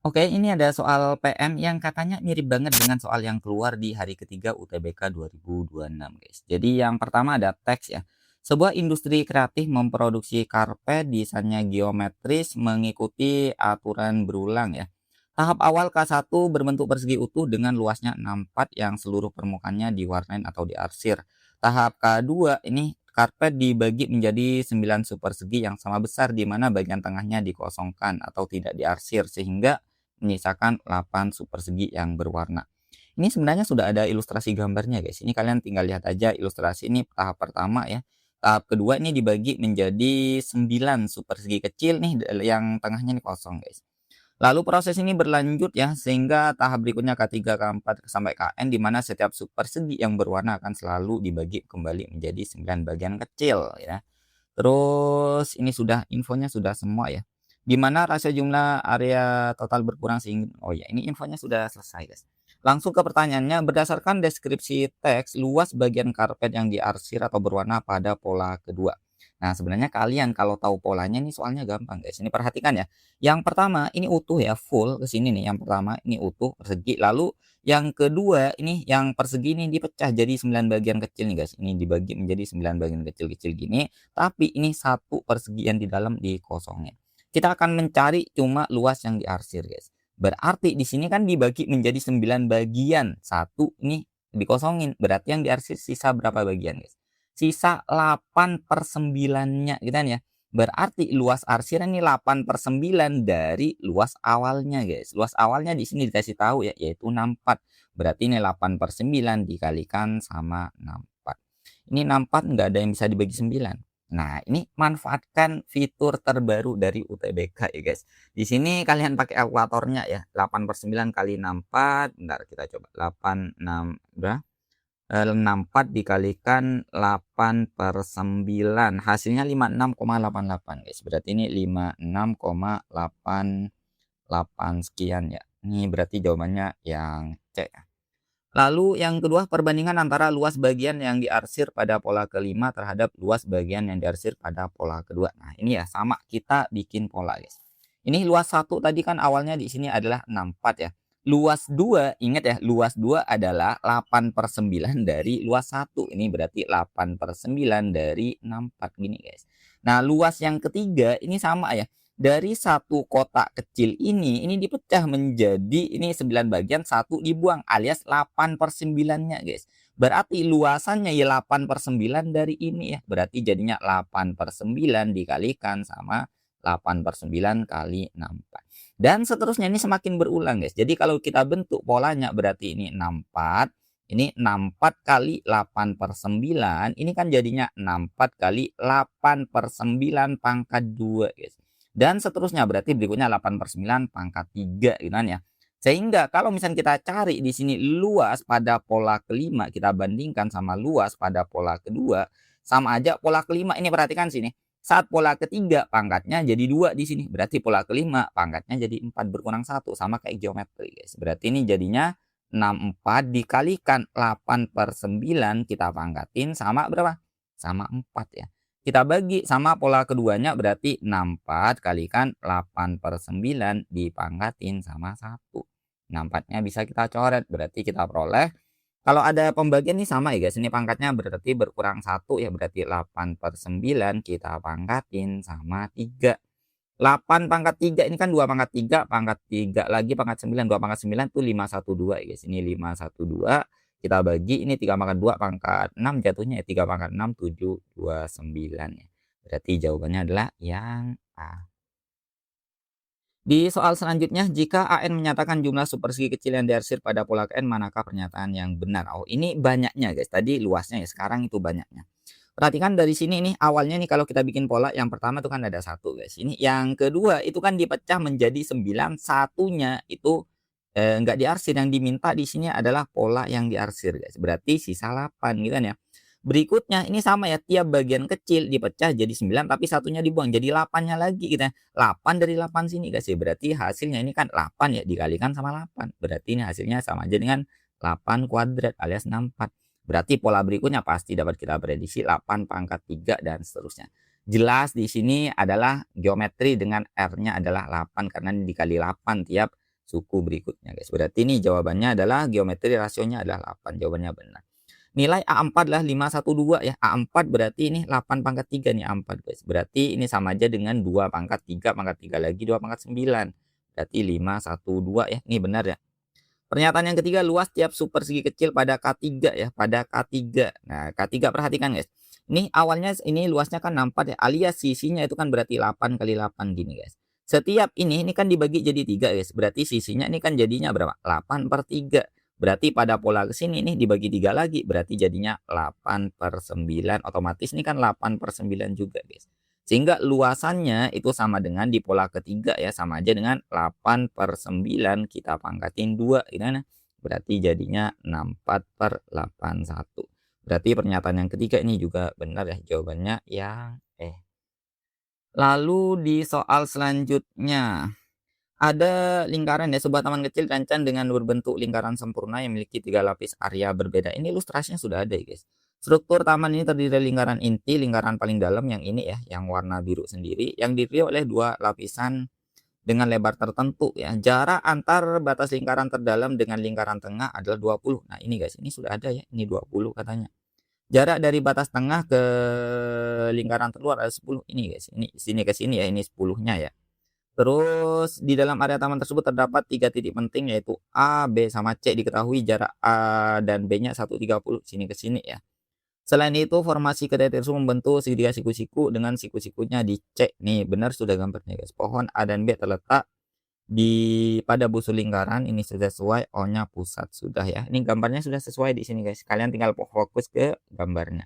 Oke, ini ada soal PM yang katanya mirip banget dengan soal yang keluar di hari ketiga UTBK 2026, guys. Jadi yang pertama ada teks ya. Sebuah industri kreatif memproduksi karpet desainnya geometris mengikuti aturan berulang ya. Tahap awal K1 berbentuk persegi utuh dengan luasnya 64 yang seluruh permukaannya diwarnain atau diarsir. Tahap K2 ini karpet dibagi menjadi 9 supersegi yang sama besar di mana bagian tengahnya dikosongkan atau tidak diarsir sehingga menyisakan 8 supersegi yang berwarna. Ini sebenarnya sudah ada ilustrasi gambarnya guys. Ini kalian tinggal lihat aja ilustrasi ini tahap pertama ya. Tahap kedua ini dibagi menjadi 9 supersegi kecil nih yang tengahnya ini kosong guys. Lalu proses ini berlanjut ya sehingga tahap berikutnya K3, K4 sampai Kn di mana setiap supersegi yang berwarna akan selalu dibagi kembali menjadi 9 bagian kecil ya. Terus ini sudah infonya sudah semua ya. Di mana rasio jumlah area total berkurang sehingga oh ya ini infonya sudah selesai guys. Langsung ke pertanyaannya, berdasarkan deskripsi teks, luas bagian karpet yang diarsir atau berwarna pada pola kedua. Nah, sebenarnya kalian kalau tahu polanya ini soalnya gampang guys. Ini perhatikan ya. Yang pertama ini utuh ya, full ke sini nih. Yang pertama ini utuh persegi. Lalu yang kedua ini yang persegi ini dipecah jadi 9 bagian kecil nih guys. Ini dibagi menjadi 9 bagian kecil-kecil gini. Tapi ini satu persegian di dalam dikosongin. Kita akan mencari cuma luas yang diarsir guys. Berarti di sini kan dibagi menjadi 9 bagian. Satu ini dikosongin. Berarti yang diarsir sisa berapa bagian guys? Sisa 8/9-nya gitu kan ya. Berarti luas arsiran ini 8/9 dari luas awalnya guys. Luas awalnya di sini dikasih tahu ya yaitu 64. Berarti ini 8/9 dikalikan sama 64. Ini 64 nggak ada yang bisa dibagi 9. Nah, ini manfaatkan fitur terbaru dari UTBK ya guys. Di sini kalian pakai kalkulatornya ya. 8/9 kali 64. Bentar kita coba. 86 berapa? 64 dikalikan 8/9 hasilnya 56,88 guys. Berarti ini 56,88 sekian ya. Ini berarti jawabannya yang C ya. Lalu yang kedua perbandingan antara luas bagian yang diarsir pada pola kelima terhadap luas bagian yang diarsir pada pola kedua. Nah, ini ya sama kita bikin pola guys. Ini luas 1 tadi kan awalnya di sini adalah 64 ya. Luas 2 ingat ya, luas 2 adalah 8/9 dari luas 1. Ini berarti 8/9 dari 64 gini guys. Nah, luas yang ketiga ini sama ya. Dari satu kotak kecil ini dipecah menjadi ini 9 bagian, satu dibuang alias 8/9-nya guys. Berarti luasannya ya 8/9 dari ini ya. Berarti jadinya 8/9 dikalikan sama 8/9 kali 64. Dan seterusnya ini semakin berulang guys. Jadi kalau kita bentuk polanya berarti ini 64. Ini 64 kali 8/9. Ini kan jadinya 64 kali 8/9 pangkat 2 guys. Dan seterusnya berarti berikutnya 8/9 pangkat 3 gitu kan ya. Sehingga kalau misalnya kita cari di sini luas pada pola kelima kita bandingkan sama luas pada pola kedua sama aja pola kelima ini perhatikan sini. Saat pola ketiga pangkatnya jadi 2 di sini. Berarti pola kelima pangkatnya jadi 4 berkurang 1 sama kayak geometri guys. Berarti ini jadinya 64 dikalikan 8/9 kita pangkatin sama berapa? Sama 4 ya. Kita bagi sama pola keduanya berarti 64 kalikan 8/9 dipangkatin sama 1. 64-nya bisa kita coret berarti kita peroleh kalau ada pembagian nih sama ya guys, ini pangkatnya berarti berkurang 1 ya berarti 8/9 kita pangkatin sama 3. 8 pangkat 3 ini kan 2 pangkat 3 lagi pangkat 9, 2 pangkat 9 itu 512 ya guys. Ini 512 kita bagi ini 3 pangkat 2 pangkat 6 jatuhnya ya 3 pangkat 6 729 ya. Berarti jawabannya adalah yang A. Di soal selanjutnya, jika AN menyatakan jumlah supersegi kecil yang diarsir pada pola N, manakah pernyataan yang benar? Oh, ini banyaknya guys. Tadi luasnya ya, sekarang itu banyaknya. Perhatikan dari sini nih, awalnya nih kalau kita bikin pola, yang pertama tuh kan ada 1 guys. Ini yang kedua itu kan dipecah menjadi 9, satunya itu nggak diarsir. Yang diminta di sini adalah pola yang diarsir guys. Berarti sisa 8 gitu kan ya. Berikutnya ini sama ya, tiap bagian kecil dipecah jadi 9 tapi satunya dibuang jadi 8-nya lagi gitu ya. 8 dari 8 sini guys ya. Berarti hasilnya ini kan 8 ya dikalikan sama 8. Berarti ini hasilnya sama aja dengan 8 kuadrat alias 64. Berarti pola berikutnya pasti dapat kita prediksi 8 pangkat 3 dan seterusnya. Jelas di sini adalah geometri dengan R-nya adalah 8 karena ini dikali 8 tiap suku berikutnya guys. Berarti ini jawabannya adalah geometri rasionya adalah 8, jawabannya benar. Nilai A4 adalah 512 ya. A4 berarti ini 8 pangkat 3 nih A4 guys. Berarti ini sama aja dengan 2 pangkat 3 pangkat 3 lagi 2 pangkat 9. Berarti 512 ya. Ini benar ya. Pernyataan yang ketiga, luas tiap supersegi kecil pada K3 ya, pada K3. Nah, K3 perhatikan guys. Ini awalnya ini luasnya kan 64 ya, alias sisinya itu kan berarti 8 kali 8 gini guys. Setiap ini kan dibagi jadi 3 guys. Berarti sisinya ini kan jadinya berapa? 8/3. Berarti pada pola ke sini ini dibagi 3 lagi, berarti jadinya 8/9. Otomatis ini kan 8/9 juga guys. Sehingga luasannya itu sama dengan di pola ketiga ya, sama aja dengan 8/9 kita pangkatin 2 gimana? Berarti jadinya 64/81. Berarti pernyataan yang ketiga ini juga benar ya, jawabannya yang Lalu di soal selanjutnya, ada lingkaran ya, sebuah taman kecil dirancang dengan berbentuk lingkaran sempurna yang memiliki 3 lapis area berbeda. Ini ilustrasinya sudah ada ya guys. Struktur taman ini terdiri dari lingkaran inti, lingkaran paling dalam yang ini ya, yang warna biru sendiri, yang dipilih oleh 2 lapisan dengan lebar tertentu ya. Jarak antar batas lingkaran terdalam dengan lingkaran tengah adalah 20. Nah ini guys, ini sudah ada ya, ini 20 katanya. Jarak dari batas tengah ke lingkaran terluar ada 10. Ini guys, ini sini ke sini ya, ini 10-nya ya. Terus di dalam area taman tersebut terdapat 3 titik penting yaitu A, B, sama C. Diketahui jarak A dan B-nya 130 sini ke sini ya. Selain itu formasi kedai tersebut membentuk segitiga siku-siku dengan siku-sikunya di C. Nih benar sudah gambarnya guys. Pohon A dan B terletak pada busur lingkaran, ini sudah sesuai, O-nya pusat sudah ya. Ini gambarnya sudah sesuai di sini guys. Kalian tinggal fokus ke gambarnya.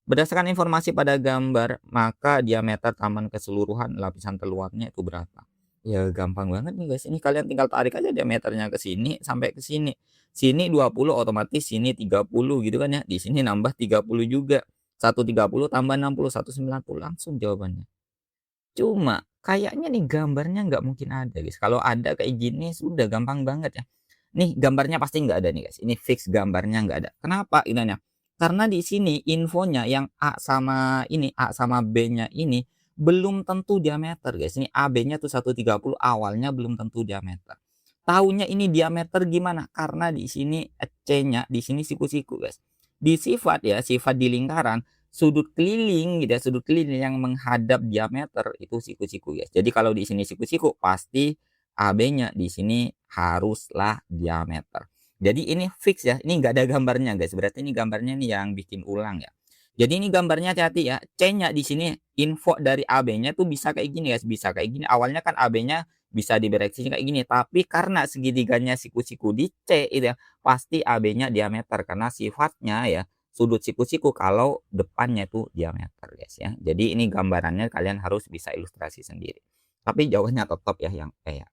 Berdasarkan informasi pada gambar, maka diameter taman keseluruhan lapisan terluarnya itu berapa? Ya gampang banget nih guys. Ini kalian tinggal tarik aja diameternya ke sini sampai ke sini. Sini 20 otomatis sini 30 gitu kan ya. Di sini nambah 30 juga. 130 tambah 60 190 langsung jawabannya. Cuma kayaknya nih gambarnya nggak mungkin ada guys. Kalau ada kayak gini sudah gampang banget ya. Nih gambarnya pasti nggak ada nih guys. Ini fix gambarnya nggak ada. Kenapa? Inanya? Karena di sini infonya yang A sama ini, A sama B-nya ini belum tentu diameter guys. Ini AB-nya tuh 130 awalnya belum tentu diameter. Tahunya ini diameter gimana? Karena di sini C-nya, di sini siku-siku guys. Di sifat ya, sifat di lingkaran sudut keliling gitu ya, sudut keliling yang menghadap diameter itu siku-siku guys. Jadi kalau di sini siku-siku pasti AB-nya di sini haruslah diameter. Jadi ini fix ya, ini nggak ada gambarnya guys. Berarti ini gambarnya nih yang bikin ulang ya. Jadi ini gambarnya hati-hati ya. C-nya di sini info dari AB-nya tuh bisa kayak gini guys, bisa kayak gini. Awalnya kan AB-nya bisa dibereksi kayak gini, tapi karena segitiganya siku-siku di C itu ya, pasti AB-nya diameter karena sifatnya ya sudut siku-siku kalau depannya itu diameter guys ya. Jadi ini gambarannya kalian harus bisa ilustrasi sendiri. Tapi jawabannya tetap ya yang ya.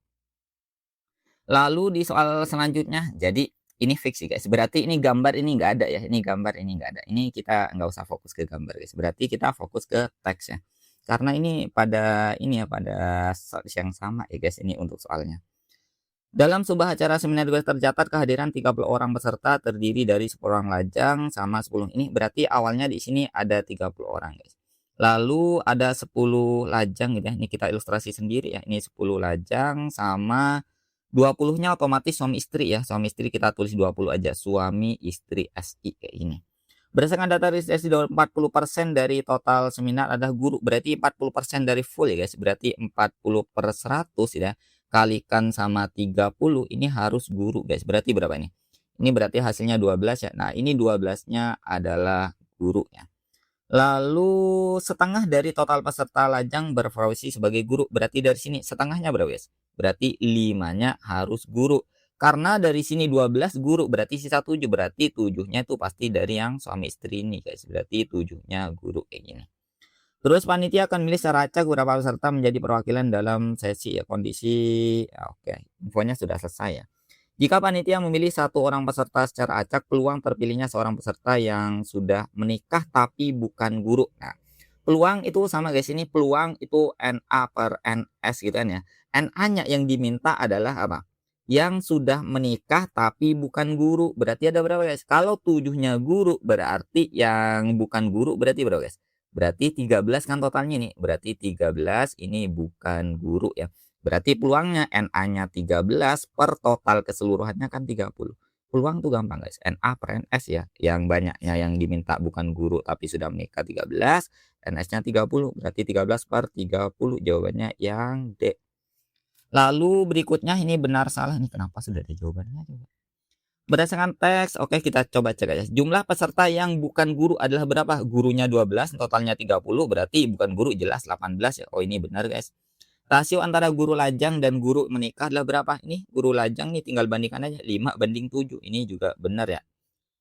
Lalu di soal selanjutnya, jadi ini fix sih guys. Berarti ini gambar ini nggak ada ya. Ini gambar ini nggak ada. Ini kita nggak usah fokus ke gambar guys. Berarti kita fokus ke teks ya. Karena ini pada ini ya pada source yang sama ya guys ini untuk soalnya. Dalam sebuah acara seminar juga tercatat kehadiran 30 orang peserta terdiri dari 10 orang lajang sama 10 ini berarti awalnya di sini ada 30 orang guys. Lalu ada 10 lajang gitu ya. Ini kita ilustrasi sendiri ya. Ini 10 lajang sama 20-nya otomatis suami istri ya. Suami istri kita tulis 20 aja. Suami istri SI kayak ini. Berdasarkan data riset 40% dari total seminar adalah guru. Berarti 40% dari full ya guys. Berarti 40/100 ya. Kalikan sama 30 ini harus guru guys. Berarti berapa ini? Ini berarti hasilnya 12 ya. Nah ini 12-nya adalah guru ya. Lalu setengah dari total peserta lajang berprofesi sebagai guru. Berarti dari sini setengahnya berapa guys? Berarti 5-nya harus guru. Karena dari sini 12 guru berarti sisa 7. Berarti 7-nya itu pasti dari yang suami istri ini guys. Berarti 7-nya guru kayak gini. Terus panitia akan milih secara acak beberapa peserta menjadi perwakilan dalam sesi ya kondisi ya, oke. Infonya sudah selesai ya. Jika panitia memilih satu orang peserta secara acak, peluang terpilihnya seorang peserta yang sudah menikah tapi bukan guru. Nah, peluang itu sama guys, ini peluang itu NA/NS gitu kan ya. NA-nya yang diminta adalah apa? Yang sudah menikah tapi bukan guru. Berarti ada berapa guys? Kalau 7-nya guru berarti yang bukan guru berarti berapa guys? Berarti 13 kan totalnya nih. Berarti 13 ini bukan guru ya. Berarti peluangnya NA-nya 13 per total keseluruhannya kan 30. Peluang tuh gampang guys, NA per NS ya, yang banyaknya yang diminta bukan guru tapi sudah menikah 13, NS-nya 30, berarti 13 per 30 jawabannya yang D. Lalu berikutnya ini benar salah nih, kenapa sudah ada jawabannya coba? Berdasarkan teks, oke kita coba cek aja. Jumlah peserta yang bukan guru adalah berapa? Gurunya 12, totalnya 30, berarti bukan guru jelas 18 ya. Oh ini benar guys. Rasio antara guru lajang dan guru menikah adalah berapa? Ini guru lajang nih tinggal bandingkan aja 5/7. Ini juga benar ya.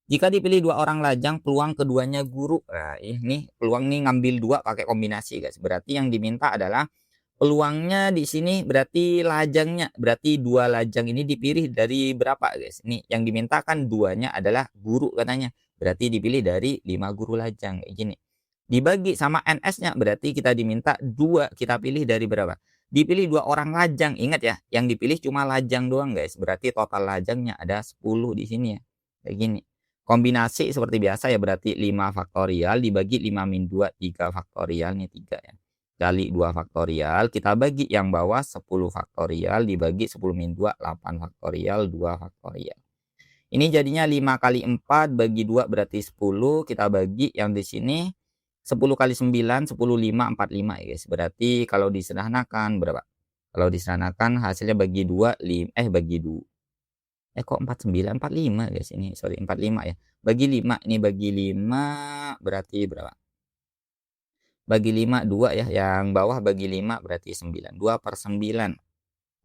Jika dipilih dua orang lajang, peluang keduanya guru. Nah, ini peluang nih ngambil dua pakai kombinasi guys. Berarti yang diminta adalah peluangnya di sini berarti lajangnya, berarti 2 lajang ini dipilih dari berapa guys? Ini yang diminta kan duanya adalah guru katanya. Berarti dipilih dari 5 guru lajang kayak gini. Dibagi sama NS-nya berarti kita diminta 2, kita pilih dari berapa? Dipilih 2 orang lajang. Ingat ya, yang dipilih cuma lajang doang guys. Berarti total lajangnya ada 10 di sini ya. Kayak gini. Kombinasi seperti biasa ya, berarti 5 faktorial dibagi 5 min 2, 3 faktorial nih 3 ya. Kali 2 faktorial, kita bagi yang bawah 10 faktorial dibagi 10 min 2, 8 faktorial, 2 faktorial. Ini jadinya 5 kali 4 bagi 2 berarti 10, kita bagi yang di sini 10 kali 9, 10, 5, 45 ya guys. Berarti kalau disederhanakan berapa? Kalau disederhanakan hasilnya bagi 2, bagi 2. Kok 49, 45 guys ini, sorry 45 ya. Bagi 5, ini bagi 5 berarti berapa? Bagi 5, 2 ya, yang bawah bagi 5 berarti 9, 2/9.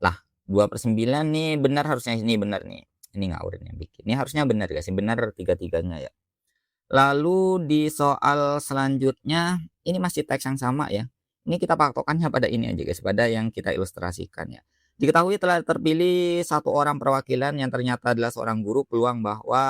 Lah, 2/9 nih benar harusnya ini benar nih. Ini ngawur yang bikin. Ini harusnya benar guys, benar tiga-tiganya ya. Lalu di soal selanjutnya, ini masih teks yang sama ya. Ini kita patokannya pada ini aja guys, pada yang kita ilustrasikan ya. Diketahui telah terpilih satu orang perwakilan yang ternyata adalah seorang guru, peluang bahwa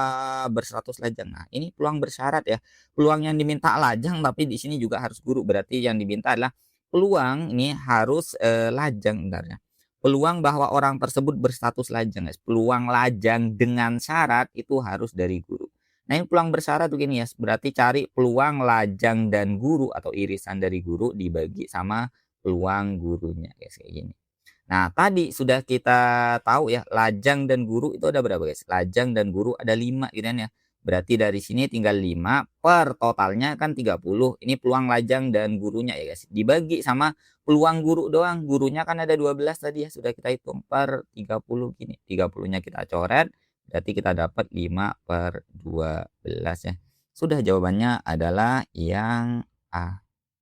berstatus lajang. Nah, ini peluang bersyarat ya. Peluang yang diminta lajang tapi di sini juga harus guru. Berarti yang diminta adalah peluang ini harus lajang bentar ya. Peluang bahwa orang tersebut berstatus lajang guys. Peluang lajang dengan syarat itu harus dari guru. Nah, ini peluang bersyarat begini ya, berarti cari peluang lajang dan guru atau irisan dari guru dibagi sama peluang gurunya guys, kayak gini. Nah, tadi sudah kita tahu ya, lajang dan guru itu ada berapa guys? Lajang dan guru ada 5 gitu kan ya. Berarti dari sini tinggal 5 per totalnya kan 30. Ini peluang lajang dan gurunya ya guys. Dibagi sama peluang guru doang. Gurunya kan ada 12 tadi ya, sudah kita hitung per 30 gini. 30-nya kita coret, berarti kita dapat 5/12 ya. Sudah, jawabannya adalah yang A.